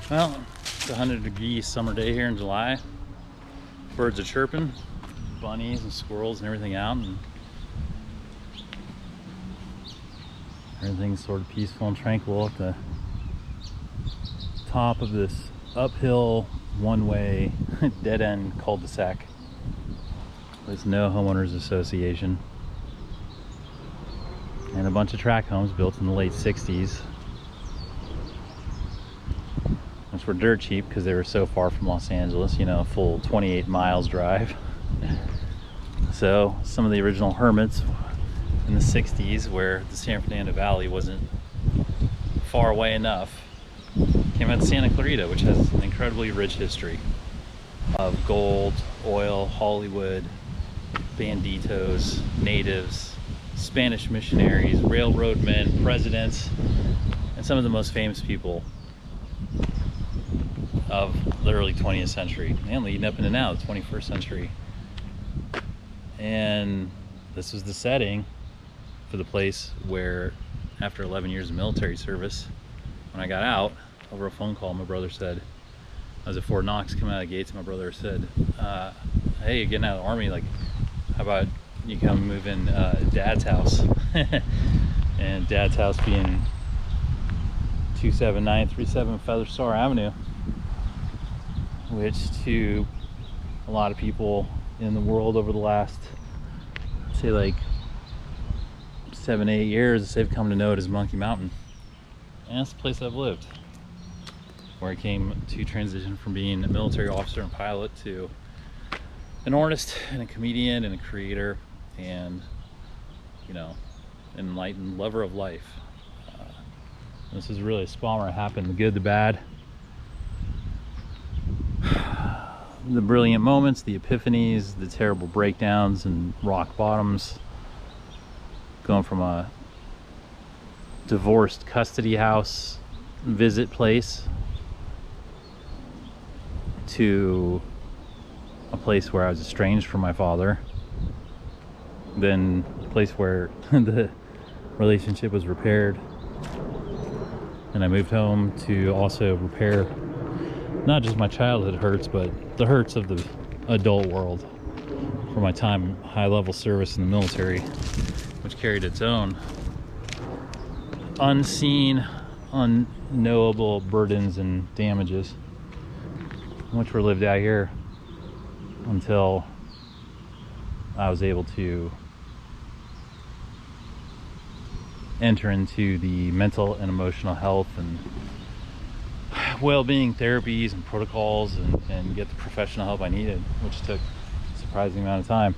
Well, it's a 100-degree summer day here in July. Birds are chirping, bunnies and squirrels and everything out, and everything's sort of peaceful and tranquil at the top of this uphill, one-way, dead-end cul-de-sac. There's no homeowners association. And a bunch of tract homes built in the late 60s. Which were dirt cheap because they were so far from Los Angeles, you know, a full 28 miles drive. So some of the original hermits in the 60s, where the San Fernando Valley wasn't far away enough, came out to Santa Clarita, which has an incredibly rich history of gold, oil, Hollywood, banditos, natives, Spanish missionaries, railroad men, presidents, and some of the most famous people of the early 20th century, and leading up into now, the 21st century. And this was the setting for the place where, after 11 years of military service, when I got out, over a phone call, my brother said, I was at Fort Knox coming out of the gates, and my brother said, hey, you're getting out of the Army, like, how about you come move in Dad's house? And Dad's house being 27937 Feather Star Avenue, which to a lot of people in the world over the last, say, like 7-8 years, they've come to know it as Monkey Mountain. And that's the place I've lived, where I came to transition from being a military officer and pilot to an artist and a comedian and a creator and, you know, an enlightened lover of life. This is really a spot where it happened, the good, the bad, the brilliant moments, the epiphanies, the terrible breakdowns and rock bottoms. Going from a divorced custody house visit place to a place where I was estranged from my father, then a place where the relationship was repaired, and I moved home to also repair not just my childhood hurts, but the hurts of the adult world for my time high-level service in the military, which carried its own unseen, unknowable burdens and damages, which were lived out here until I was able to enter into the mental and emotional health and well-being therapies and protocols and get the professional help I needed, which took a surprising amount of time.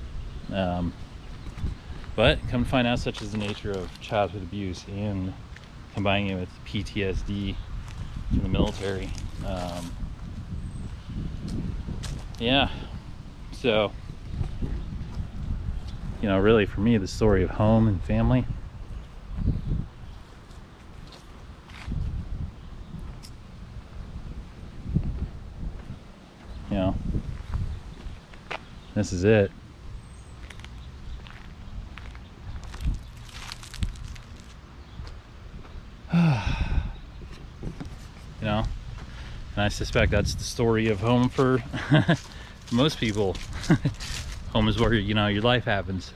But come to find out, such is the nature of childhood abuse and combining it with PTSD from the military. Yeah, so, you know, really for me, the story of home and family, you know, this is it. You know, and I suspect that's the story of home for most people. Home is where, you know, your life happens.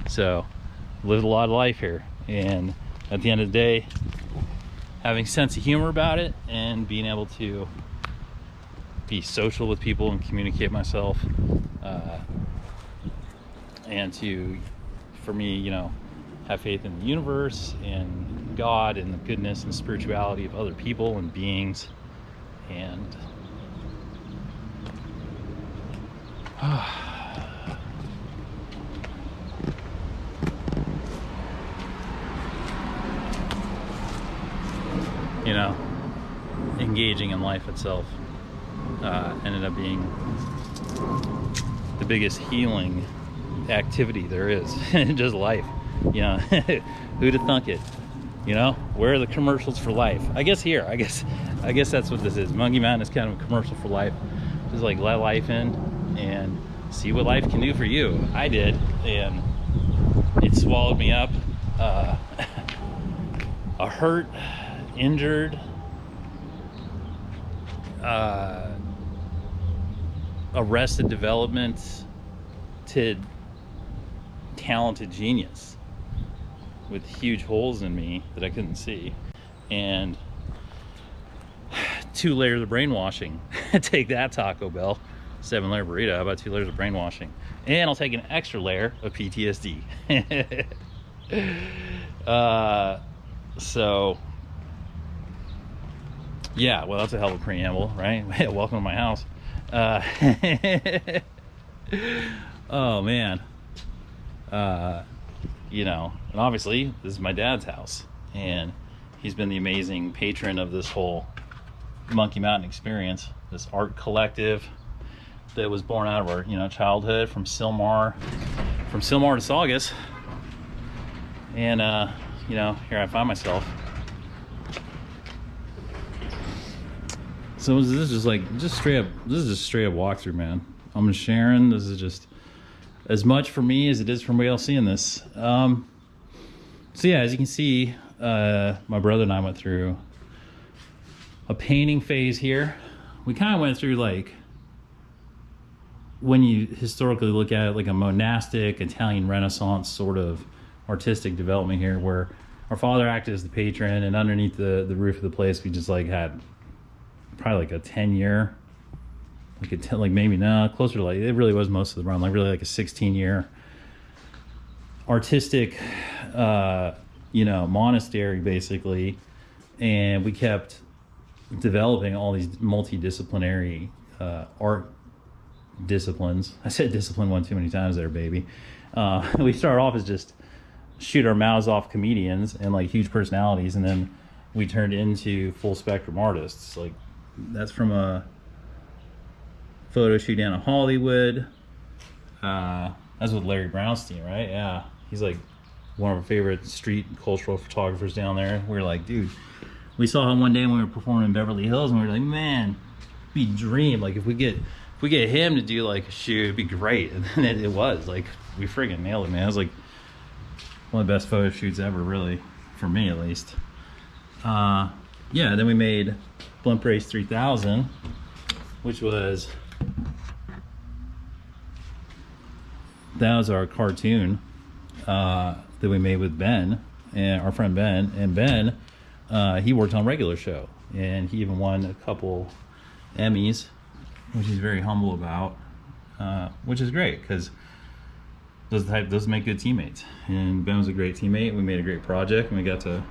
So lived a lot of life here, and at the end of the day, having a sense of humor about it and being able to be social with people and communicate myself, and to, for me, you know, have faith in the universe and God and the goodness and spirituality of other people and beings, and you know, engaging in life itself ended up being the biggest healing activity there is. Just life, you know. Who'd have thunk it? You know, where are the commercials for life? I guess here, I guess that's what this is. Monkey Mountain is kind of a commercial for life. Just like let life in and see what life can do for you. I did, and it swallowed me up. A hurt, injured, arrested development to talented genius with huge holes in me that I couldn't see, and 2 layers of brainwashing. Take that, Taco Bell. 7-layer burrito. How about 2 layers of brainwashing? And I'll take an extra layer of PTSD. So yeah, well, that's a hell of a preamble, right? Welcome to my house. Oh man. You know, and obviously this is my dad's house, and he's been the amazing patron of this whole Monkey Mountain experience, this art collective that was born out of our, you know, childhood, from Sylmar to Saugus. And you know, here I find myself. So this is just like, straight up walkthrough, man. I'm just sharing. This is just as much for me as it is for everybody else seeing this. So yeah, as you can see, my brother and I went through a painting phase here. We kind of went through, like, when you historically look at it, like a monastic Italian Renaissance sort of artistic development here, where our father acted as the patron, and underneath the roof of the place we just like had probably like a 10-year, like maybe no, closer to, like, it really was most of the run, like really like a 16-year artistic you know, monastery basically. And we kept developing all these multidisciplinary art disciplines. I said discipline one too many times there, baby. We started off as just shoot our mouths off comedians and like huge personalities, and then we turned into full spectrum artists. Like, that's from a photo shoot down in Hollywood. That's with Larry Brownstein, right? Yeah, he's like one of our favorite street cultural photographers down there. We were like, dude, we saw him one day when we were performing in Beverly Hills, and we were like, man, we dream, like, if we get him to do like a shoot, it'd be great. And then it was like, we friggin' nailed it, man. It was like one of the best photo shoots ever, really, for me at least. Yeah, then we made Blimp Race 3000, which was, that was our cartoon that we made with Ben, and our friend Ben. And Ben, he worked on Regular Show, and he even won a couple Emmys, which he's very humble about, which is great, because those make good teammates. And Ben was a great teammate. We made a great project, and we got to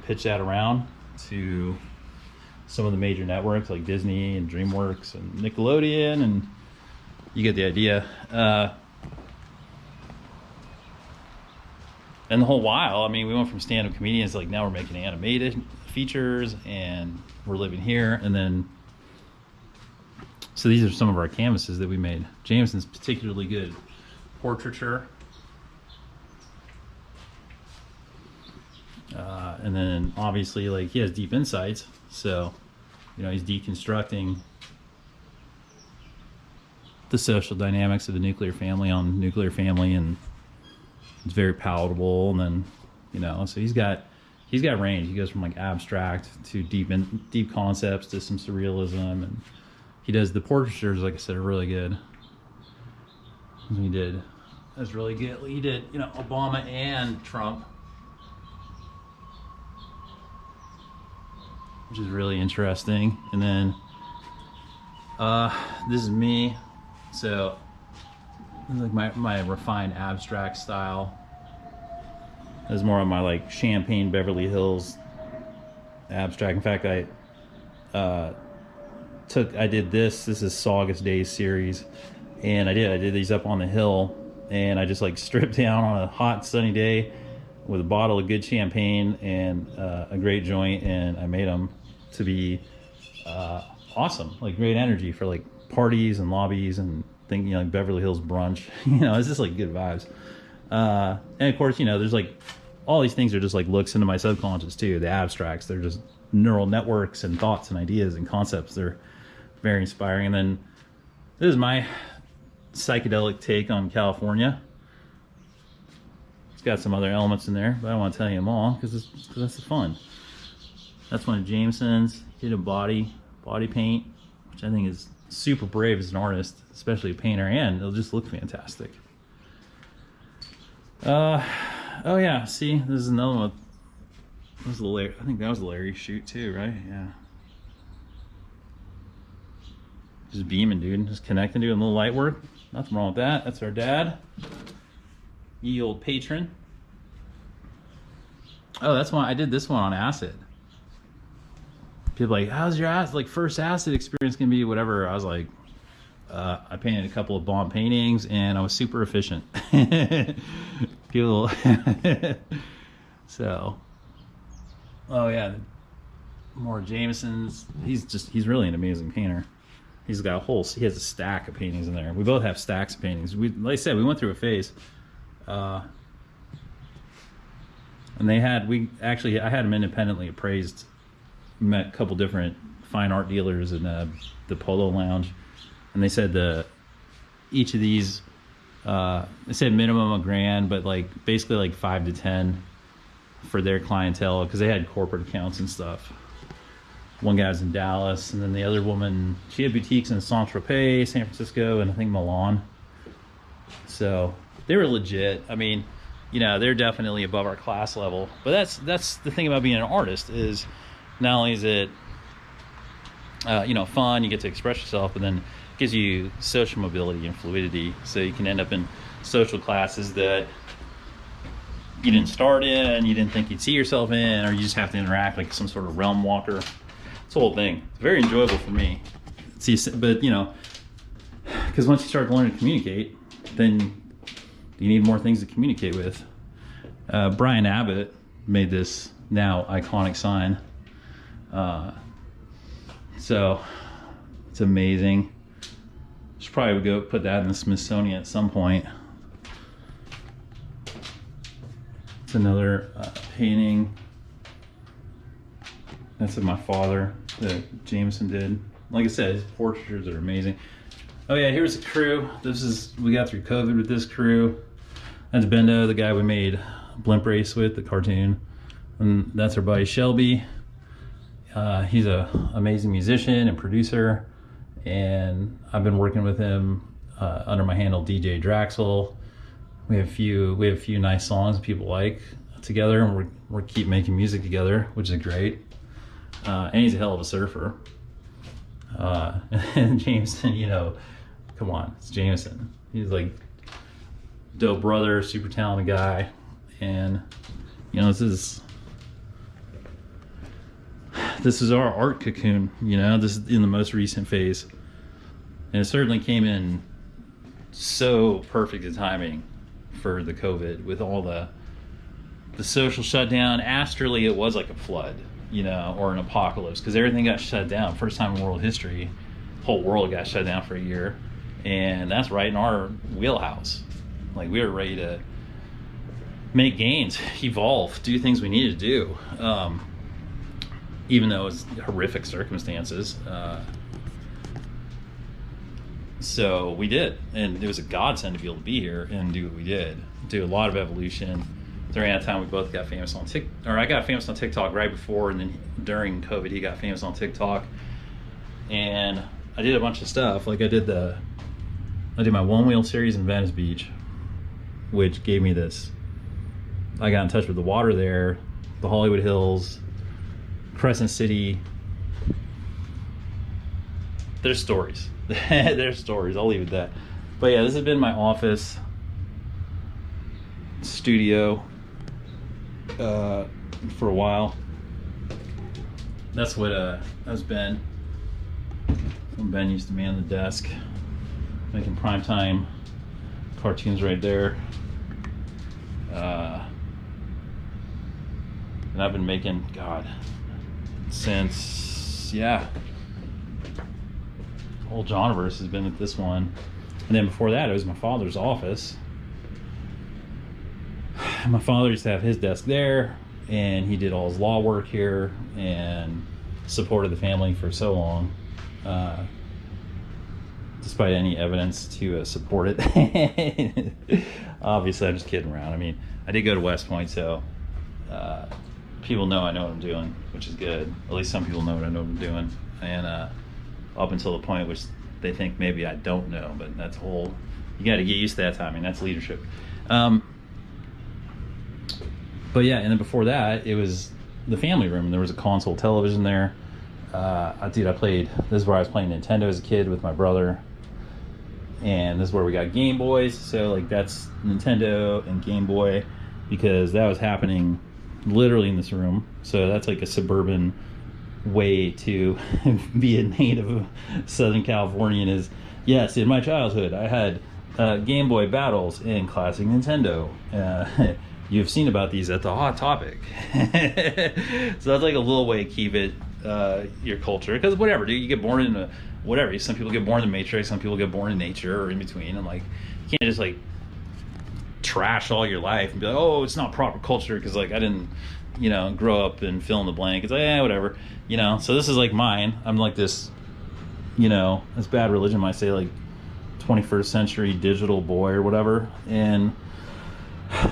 pitch that around to some of the major networks like Disney and DreamWorks and Nickelodeon, and you get the idea. And the whole while, I mean, we went from stand-up comedians, like, now we're making animated features, and we're living here. And then, so these are some of our canvases that we made. Jameson's particularly good portraiture. And then obviously, like, he has deep insights, so, you know, he's deconstructing the social dynamics of the nuclear family on nuclear family, and it's very palatable. And then, you know, so he's got range. He goes from like abstract to deep concepts to some surrealism, and he does the portraitures, like I said, are really good. That's really good. He did, you know, Obama and Trump, which is really interesting. And then this is me. So this is like my refined abstract style. This is more of my like Champagne Beverly Hills abstract. In fact, I did this is Saugus Days series, and I did these up on the hill, and I just like stripped down on a hot sunny day with a bottle of good champagne and a great joint, and I made them to be awesome, like great energy for like parties and lobbies and things, you know, like Beverly Hills brunch. You know, it's just like good vibes. And of course, you know, there's like all these things are just like looks into my subconscious too. The abstracts, they're just neural networks and thoughts and ideas and concepts. They're very inspiring. And then this is my psychedelic take on California. It's got some other elements in there, but I don't want to tell you them all because that's the fun. That's one of Jameson's. He did a body body paint, which I think is super brave as an artist, especially a painter, and it'll just look fantastic. Oh yeah, see, this is another one. This is Larry, I think that was a Larry shoot too, right? Yeah. Just beaming, dude. Just connecting, doing a little light work. Nothing wrong with that. That's our dad. Ye old patron. Oh, that's why I did this one on acid. People are like, how's your acid, like first acid experience gonna be? Whatever. I was like, I painted a couple of bomb paintings and I was super efficient. People. So, oh yeah, more Jamesons. He's really an amazing painter. He's got he has a stack of paintings in there. We both have stacks of paintings. Like I said, we went through a phase. And I had them independently appraised. Met a couple different fine art dealers in the Polo Lounge, and they said each of these, they said minimum $1,000, but like basically like 5 to 10 for their clientele, because they had corporate accounts and stuff. One guy's in Dallas, and then the other woman, she had boutiques in Saint-Tropez, San Francisco, and I think Milan. So they were legit. I mean, you know, they're definitely above our class level. But that's the thing about being an artist, is not only is it you know, fun, you get to express yourself, but then it gives you social mobility and fluidity. So you can end up in social classes that you didn't start in, you didn't think you'd see yourself in, or you just have to interact like some sort of realm walker. It's the whole thing. It's very enjoyable for me. See, but you know, because once you start learning to communicate, then you need more things to communicate with. Brian Abbott made this now iconic sign. So it's amazing. Should probably go put that in the Smithsonian at some point. It's another painting. That's of my father that Jameson did. Like I said, his portraitures are amazing. Oh yeah, here's the crew. We got through COVID with this crew. That's Bendo, the guy we made Blimp Race with, the cartoon. And that's our buddy Shelby. He's an amazing musician and producer, and I've been working with him under my handle DJ Draxel. We have a few nice songs people like together, and we keep making music together, which is great. And he's a hell of a surfer. And Jameson, you know, come on, it's Jameson. He's like dope brother, super talented guy, and you know, this is our art cocoon. You know, this is in the most recent phase, and it certainly came in so perfect a timing for the COVID, with all the social shutdown. Astrally, it was like a flood, you know, or an apocalypse, because everything got shut down. First time in world history, the whole world got shut down for a year, and that's right in our wheelhouse. Like, we were ready to make gains, evolve, do things we needed to do, even though it's horrific circumstances. So we did, and it was a godsend to be able to be here and do what we did. Do a lot of evolution. During that time, we both got famous on TikTok, or I got famous on TikTok right before, and then during COVID, he got famous on TikTok. And I did a bunch of stuff. Like I did my one wheel series in Venice Beach, which gave me this. I got in touch with the water there, the Hollywood Hills, Crescent City. There's stories. There's stories. I'll leave it at that. But yeah, this has been my office studio for a while. That's what that's Ben. When Ben used to man the desk, making primetime cartoons right there. And I've been making, God, since, yeah, old JOHNiVERSE has been at this one. And then before that, it was my father's office. My father used to have his desk there, and he did all his law work here and supported the family for so long, despite any evidence to support it. Obviously, I'm just kidding around. I mean, I did go to West Point, so people know I know what I'm doing, which is good. At least some people know what I know what I'm doing. and up until the point which they think maybe I don't know, but that's a whole, you got to get used to that timing. That's leadership. But yeah, and then before that, it was the family room, and there was a console television there. Dude, this is where I was playing Nintendo as a kid with my brother, and this is where we got Game Boys. So like that's Nintendo and Game Boy, because that was happening literally in this room. So that's like a suburban way to be a native Southern Californian. Is yes, in my childhood I had Game Boy battles and classic Nintendo. You've seen about these at the Hot Topic. So that's like a little way to keep it your culture, because whatever, dude, you get born in a whatever. Some people get born in the Matrix, some people get born in nature, or in between, and like you can't just like trash all your life and be like, oh, it's not proper culture because like I didn't, you know, grow up and fill in the blank. It's like, whatever, you know. So this is like mine. I'm like this, you know, it's bad religion might say like 21st century digital boy or whatever, and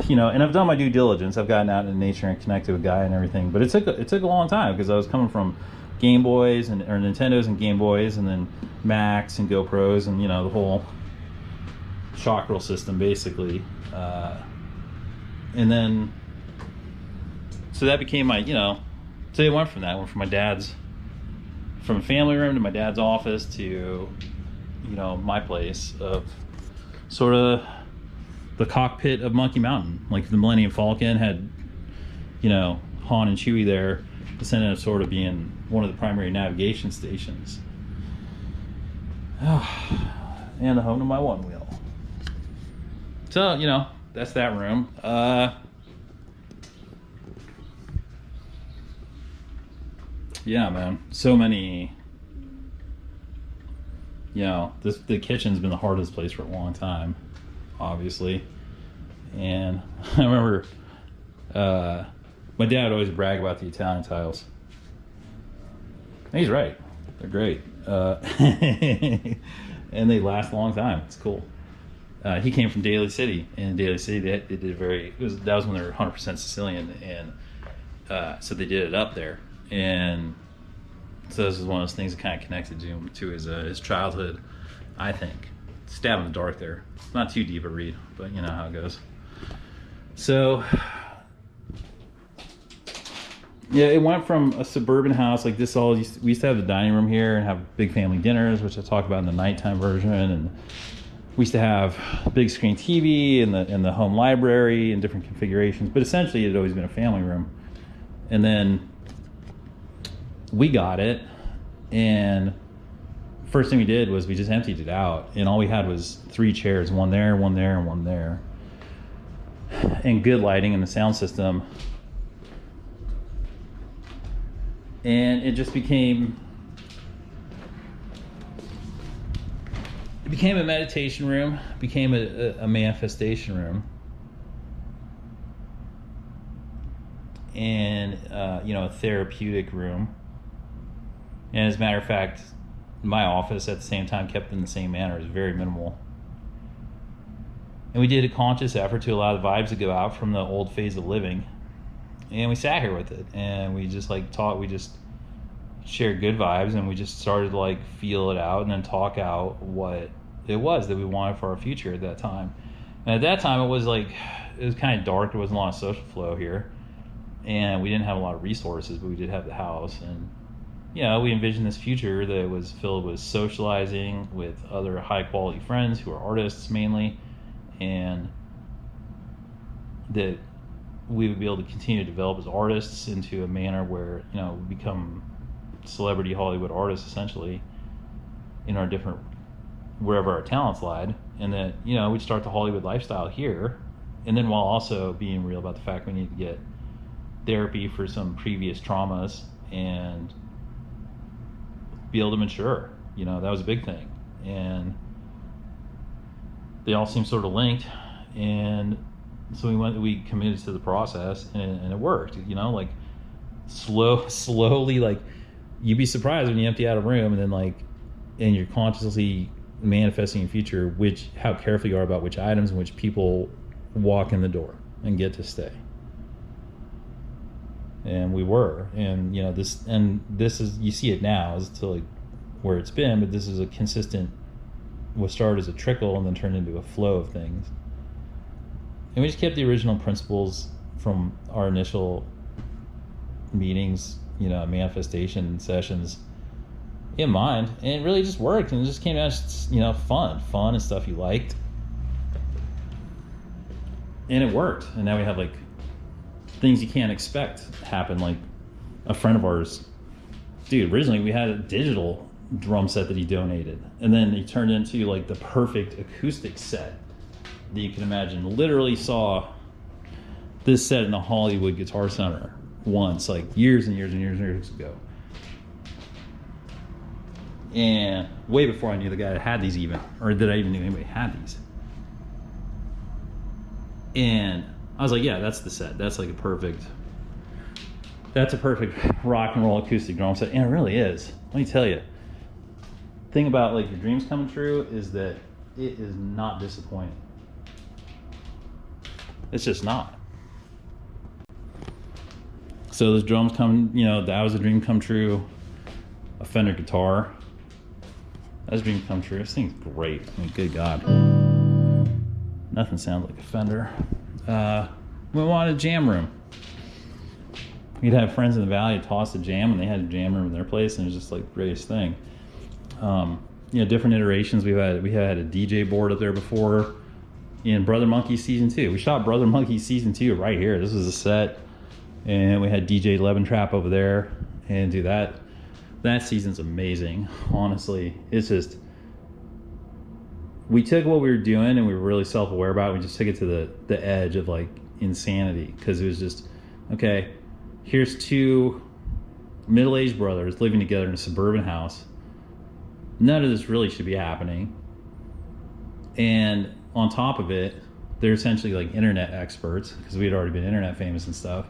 you know, and I've done my due diligence. I've gotten out into nature and connected with Gaia and everything, but it took a long time because I was coming from Game Boys or Nintendos and Game Boys, and then Macs and GoPros, and you know, the whole chakral system basically, and then so that became my, you know, so it went from that. I went from from family room to my dad's office to, you know, my place of sort of the cockpit of Monkey Mountain. Like the Millennium Falcon had, you know, Han and Chewie there, this ended up sort of being one of the primary navigation stations. And the home to my one wheel. So, you know, that's that room. Yeah, man, so many, you know, the kitchen's been the hardest place for a long time, obviously. And I remember my dad would always brag about the Italian tiles. And he's right, they're great. And they last a long time. It's cool. He came from Daly City, and in Daly City they did that was when they were 100% Sicilian, and so they did it up there. And so this is one of those things that kind of connected him to his childhood, I think. Stab in the dark there. Not too deep a read, but you know how it goes. So yeah, it went from a suburban house like this. We used to have the dining room here and have big family dinners, which I talk about in the nighttime version, and we used to have a big screen TV and the home library in different configurations, but essentially it had always been a family room. And then we got it, and first thing we did was we just emptied it out, and all we had was 3 chairs, one there, one there, and one there, and good lighting in the sound system. And it just became a meditation room, became a manifestation room, and you know, a therapeutic room. And as a matter of fact, my office at the same time kept in the same manner. It was very minimal. And we did a conscious effort to allow the vibes to go out from the old phase of living. And we sat here with it, and we just like talked, we just shared good vibes, and we just started to like feel it out and then talk out what it was that we wanted for our future at that time. And at that time it was kind of dark. There wasn't a lot of social flow here, and we didn't have a lot of resources, but we did have the house. And you know, we envisioned this future that was filled with socializing with other high quality friends who are artists mainly, and that we would be able to continue to develop as artists into a manner where, you know, we become celebrity Hollywood artists essentially in our different, wherever our talents lied, and that, you know, we'd start the Hollywood lifestyle here, and then while also being real about the fact we need to get therapy for some previous traumas and be able to mature. You know, that was a big thing, and they all seem sort of linked. And so we committed to the process, and it worked. You know, like slowly, like you'd be surprised when you empty out a room, and then and you're consciously manifesting your future, how careful you are about which items and which people walk in the door and get to stay. And we were, and you know, this is, you see it now as to like where it's been, but this is a consistent, what started as a trickle and then turned into a flow of things. And we just kept the original principles from our initial meetings, you know, manifestation sessions in mind, and it really just worked, and it just came out, you know, fun and stuff you liked, and it worked. And now we have like things you can't expect happen. Like a friend of ours, dude, originally we had a digital drum set that he donated, and then he turned into like the perfect acoustic set that you can imagine. Literally saw this set in the Hollywood Guitar Center once, like years and years and years and years ago. And way before I knew the guy that had these even, or that I even knew anybody had these. And I was like, yeah, that's the set. That's like a perfect rock and roll acoustic drum set. And it really is. Let me tell you, the thing about like your dreams coming true is that it is not disappointing. It's just not. So those drums come, you know, that was a dream come true. A Fender guitar, that's a dream come true. This thing's great. I mean, good God. Nothing sounds like a Fender. We wanted a jam room. We'd have friends in the valley toss a jam, and they had a jam room in their place, and it was just like the greatest thing. You know, different iterations. We had a DJ board up there before in Brother Monkey Season 2. We shot Brother Monkey Season 2 right here. This was a set, and we had DJ Levin Trap over there, and do that. That season's amazing, honestly. It's just, we took what we were doing and we were really self-aware about it. We just took it to the edge of like insanity, because it was just, okay, here's two middle-aged brothers living together in a suburban house. None of this really should be happening. And on top of it, they're essentially like internet experts, because we had already been internet famous and stuff.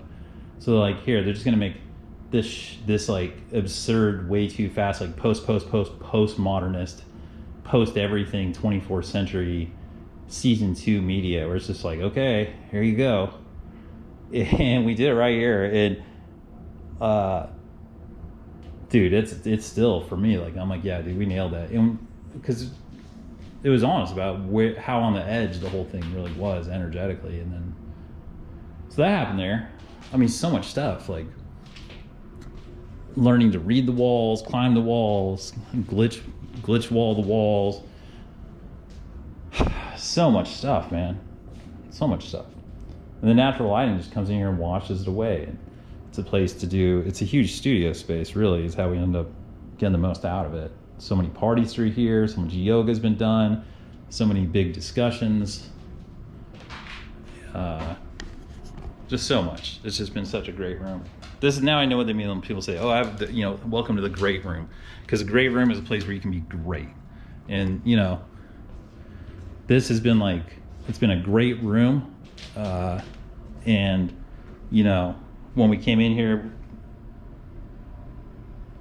So like, here, they're just gonna make this like absurd, way too fast, like postmodernist, post everything 24th century season 2 media, where it's just like, okay, here you go. And we did it right here. And dude, it's still, for me, like, I'm like, yeah, dude, we nailed that. And because it was honest about how on the edge the whole thing really was energetically. And then so that happened there. I mean, so much stuff, like learning to read the walls, climb the walls, glitch wall the walls. So much stuff, man. So much stuff. And the natural lighting just comes in here and washes it away. And it's a place to do, it's a huge studio space, really, is how we end up getting the most out of it. So many parties through here, so much yoga's been done, so many big discussions. Just so much. It's just been such a great room. This is, now I know what they mean when people say, oh, I have the, you know, welcome to the great room. Because a great room is a place where you can be great. And, you know, this has been like, it's been a great room. And, you know, when we came in here,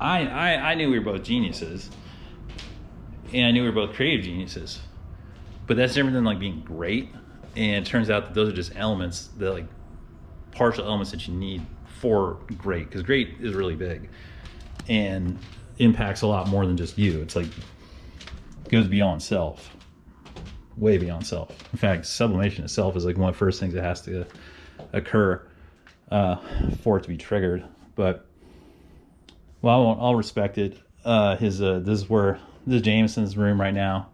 I knew we were both geniuses. And I knew we were both creative geniuses. But that's different than like being great. And it turns out that those are just elements, that like partial elements that you need for great, because great is really big and impacts a lot more than just you. It's like, it goes beyond self, way beyond self. In fact, sublimation itself is like one of the first things that has to occur for it to be triggered. But well, I'll respect it. This is Jameson's room right now.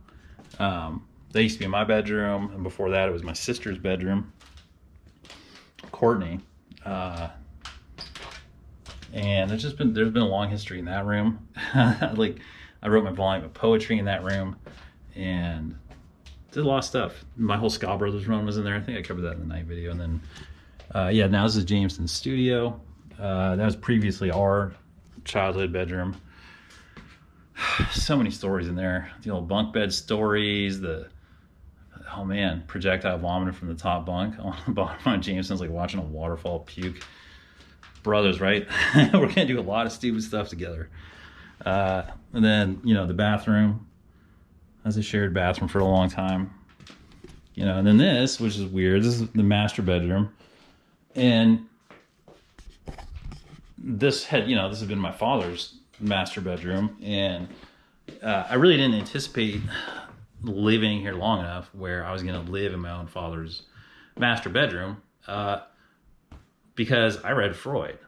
They used to be in my bedroom, and before that it was my sister's bedroom, Courtney. And there's been a long history in that room. Like, I wrote my volume of poetry in that room, and did a lot of stuff. My whole Ska Brothers run was in there. I think I covered that in the night video. And then yeah, now this is Jameson's studio. That was previously our childhood bedroom. So many stories in there. The old bunk bed stories, oh man, projectile vomiting from the top bunk on the bottom of Jameson's, like watching a waterfall puke. Brothers, right? We're gonna do a lot of stupid stuff together. And then, you know, the bathroom as a shared bathroom for a long time. You know, and then this, which is weird, this is the master bedroom. And this had, this had been my father's master bedroom, and I really didn't anticipate living here long enough where I was going to live in my own father's master bedroom, because I read Freud.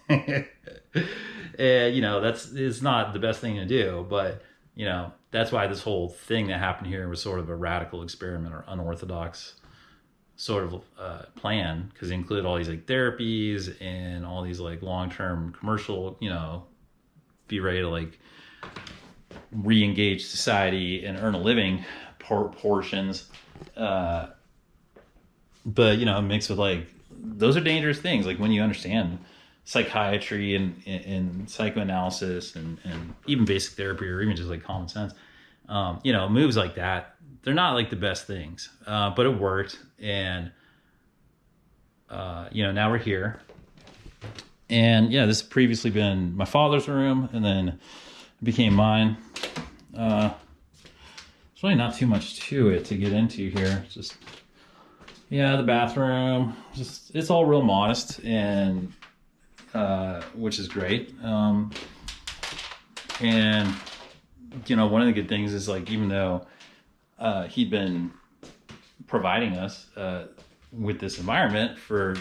And, it's not the best thing to do, but, that's why this whole thing that happened here was sort of a radical experiment or unorthodox sort of plan, because it included all these like therapies and all these like long-term commercial, be ready to like re-engage society and earn a living portions. But, mixed with like, those are dangerous things. Like when you understand psychiatry and psychoanalysis and even basic therapy, or even just like common sense, moves like that, they're not like the best things, but it worked. And, now we're here, and this had previously been my father's room, and then it became mine. There's really not too much to it to get into here. Just, the bathroom, it's all real modest, and, which is great. And, one of the good things is like, even though, he'd been providing us, with this environment for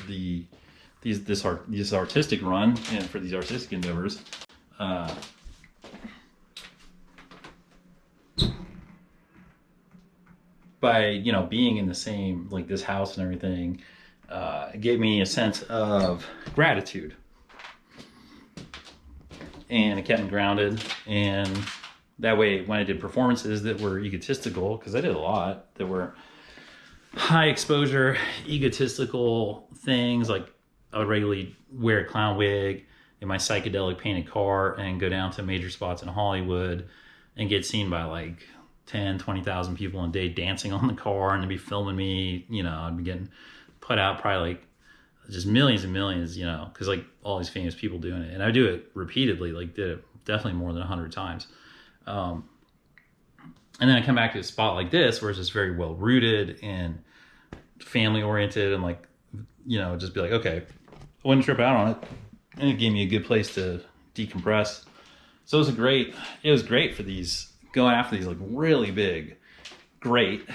this artistic run and for these artistic endeavors, by being in the same, like, this house and everything, it gave me a sense of gratitude, and it kept me grounded. And that way, when I did performances that were egotistical, because I did a lot that were high exposure, egotistical things, like I would regularly wear a clown wig in my psychedelic painted car and go down to major spots in Hollywood and get seen by like 10, 20,000 people a day dancing on the car, and they'd be filming me. I'd be getting put out probably like just millions and millions, because like all these famous people doing it. And I do it repeatedly, like did it definitely more than 100 times. And then I come back to a spot like this where it's just very well rooted and family oriented, and like, just be like, okay, I wouldn't trip out on it. And it gave me a good place to decompress. So it was great for going after these like really big, great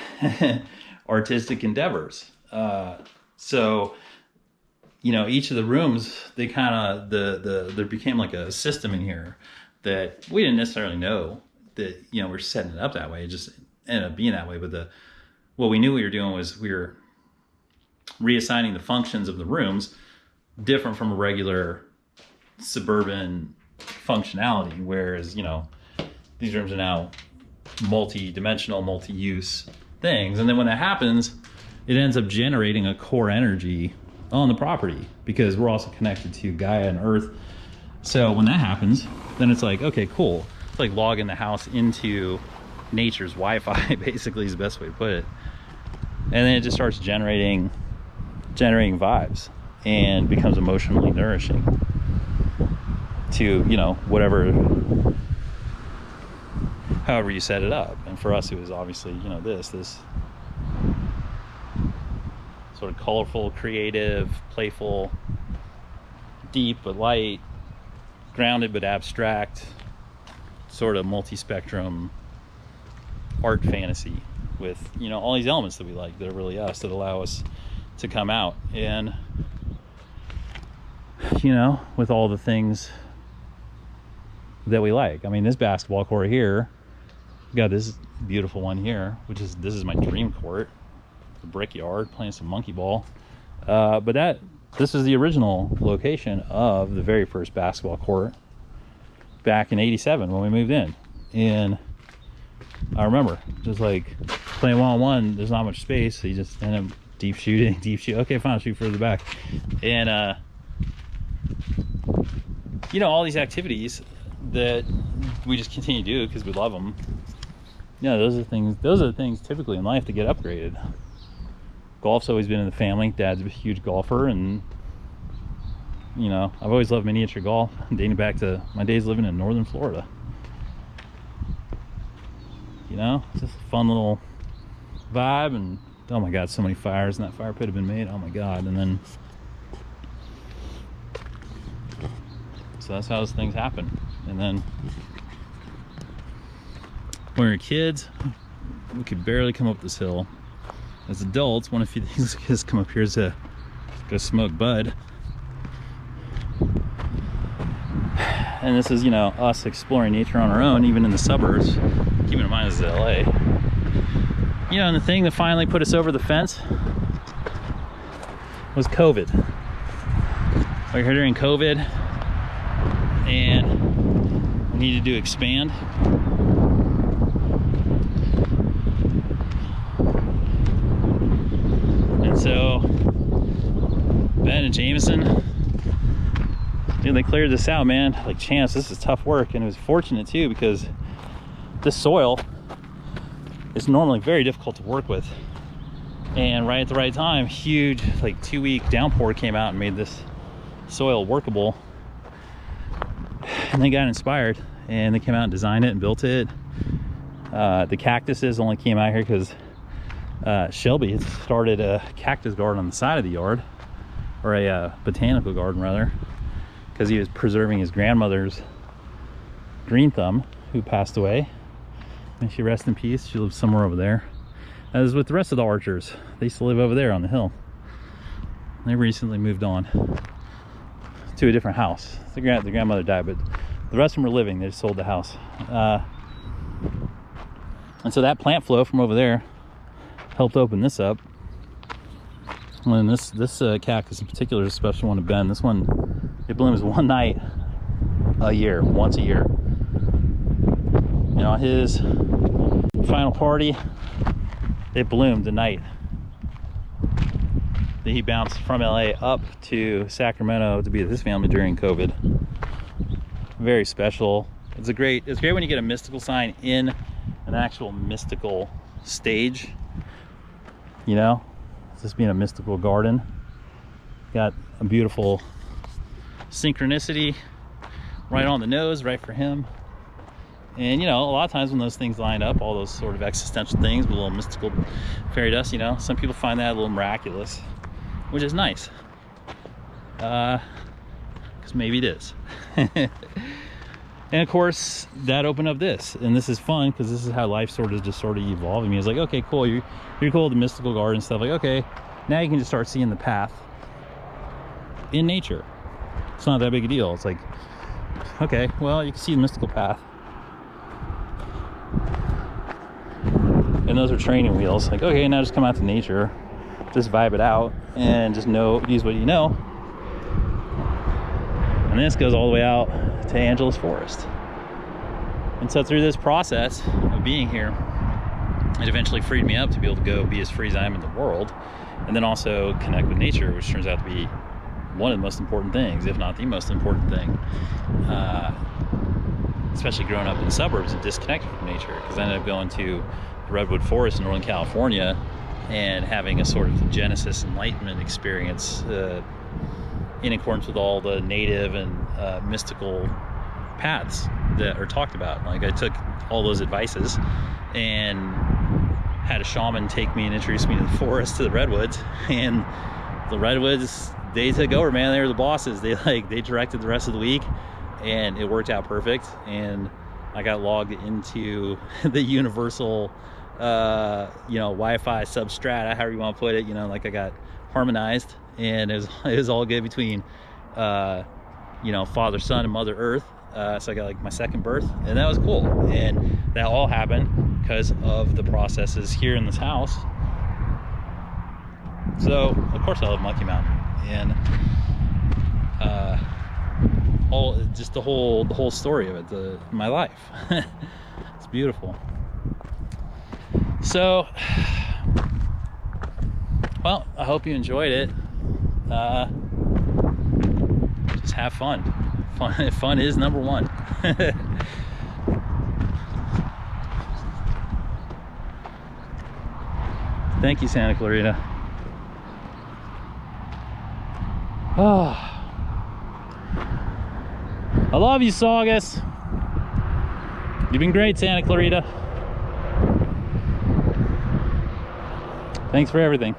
artistic endeavors. So, each of the rooms, they kind of, there became like a system in here that we didn't necessarily know that, we're setting it up that way. It just ended up being that way. But what we knew we were doing was we were reassigning the functions of the rooms different from a regular suburban functionality. Whereas, these rooms are now multi-dimensional, multi-use things. And then when that happens, it ends up generating a core energy on the property, because we're also connected to Gaia and Earth. So when that happens, then it's like, okay, cool. It's like logging the house into nature's Wi-Fi, basically, is the best way to put it. And then it just starts generating vibes and becomes emotionally nourishing to, however you set it up. And for us, it was obviously, this sort of colorful, creative, playful, deep but light, grounded but abstract, sort of multi-spectrum art fantasy with, all these elements that we like, that are really us, that allow us to come out. And, with all the things that we like. I mean, this basketball court here, we got this beautiful one here, this is my dream court, the brickyard, playing some monkey ball. But this is the original location of the very first basketball court back in '87 when we moved in. And I remember just like playing one-on-one, there's not much space, so you just end up deep shooting. Okay, fine, I'll shoot further back. And all these activities that we just continue to do because we love them. Those are the things typically in life that get upgraded. Golf's always been in the family. Dad's a huge golfer, and I've always loved miniature golf, dating back to my days living in northern Florida. It's just a fun little vibe. And oh my god, so many fires in that fire pit have been made. Oh my god. And then So that's how those things happen. And then when we were kids, we could barely come up this hill. As adults, one of the few things is come up here is to go smoke bud. And this is, you know, us exploring nature on our own, even in the suburbs. Keeping in mind this is LA. You know, and the thing that finally put us over the fence was COVID. We were here during COVID, and we needed to expand. And so Ben and Jameson, dude, they cleared this out, man. Like, Chance, this is tough work. And it was fortunate too, because this soil is normally very difficult to work with. And right at the right time, huge, like 2-week downpour came out and made this soil workable. And they got inspired and they came out and designed it and built it. The cactuses only came out here because Shelby had started a cactus garden on the side of the yard, or a botanical garden rather, because he was preserving his grandmother's green thumb, who passed away. May she rest in peace. She lives somewhere over there. As with the rest of the archers, they used to live over there on the hill. They recently moved on to a different house. The grandmother died, but the rest of them were living. They just sold the house. And so that plant flow from over there helped open this up. And this cactus in particular is a special one to Ben. This one, it blooms one night a year, once a year. You know, his final party, it bloomed the night that he bounced from LA up to Sacramento to be with his family during COVID. Very special. It's great when you get a mystical sign in an actual mystical stage. You know, this being a mystical garden, got a beautiful synchronicity right on the nose, right for him. And you know, a lot of times when those things line up, all those sort of existential things with a little mystical fairy dust, you know, some people find that a little miraculous, which is nice, because maybe it is. And of course that opened up this, and this is fun because this is how life sort of evolved. I mean, it's like, okay, cool, you're cool with the mystical garden stuff. Like, okay, now you can just start seeing the path in nature. It's not that big a deal. It's like, okay, well, you can see the mystical path. And those are training wheels. Like, okay, now just come out to nature, just vibe it out, and just use what you know. And this goes all the way out to Angeles Forest. And so through this process of being here, it eventually freed me up to be able to go be as free as I am in the world, and then also connect with nature, which turns out to be one of the most important things, if not the most important thing. Especially growing up in the suburbs and disconnected from nature, because I ended up going to the Redwood Forest in Northern California and having a sort of Genesis enlightenment experience in accordance with all the native and mystical paths that are talked about. Like, I took all those advices and had a shaman take me and introduce me to the forest, to the redwoods, and the redwoods, they took over, man. They were the bosses. They directed the rest of the week, and it worked out perfect. And I got logged into the universal you know, Wi-Fi substrata, however you want to put it, you know, like I got harmonized, and it was all good between you know, Father, Son, and Mother Earth. So I got like my second birth, and that was cool. And that all happened because of the processes here in this house. So of course I love Monkey Mountain, and just the whole story of it, my life. It's beautiful. So, well, I hope you enjoyed it. Just have fun. Fun is number one. Thank you, Santa Clarita. Oh. I love you, Saugus. You've been great, Santa Clarita. Thanks for everything.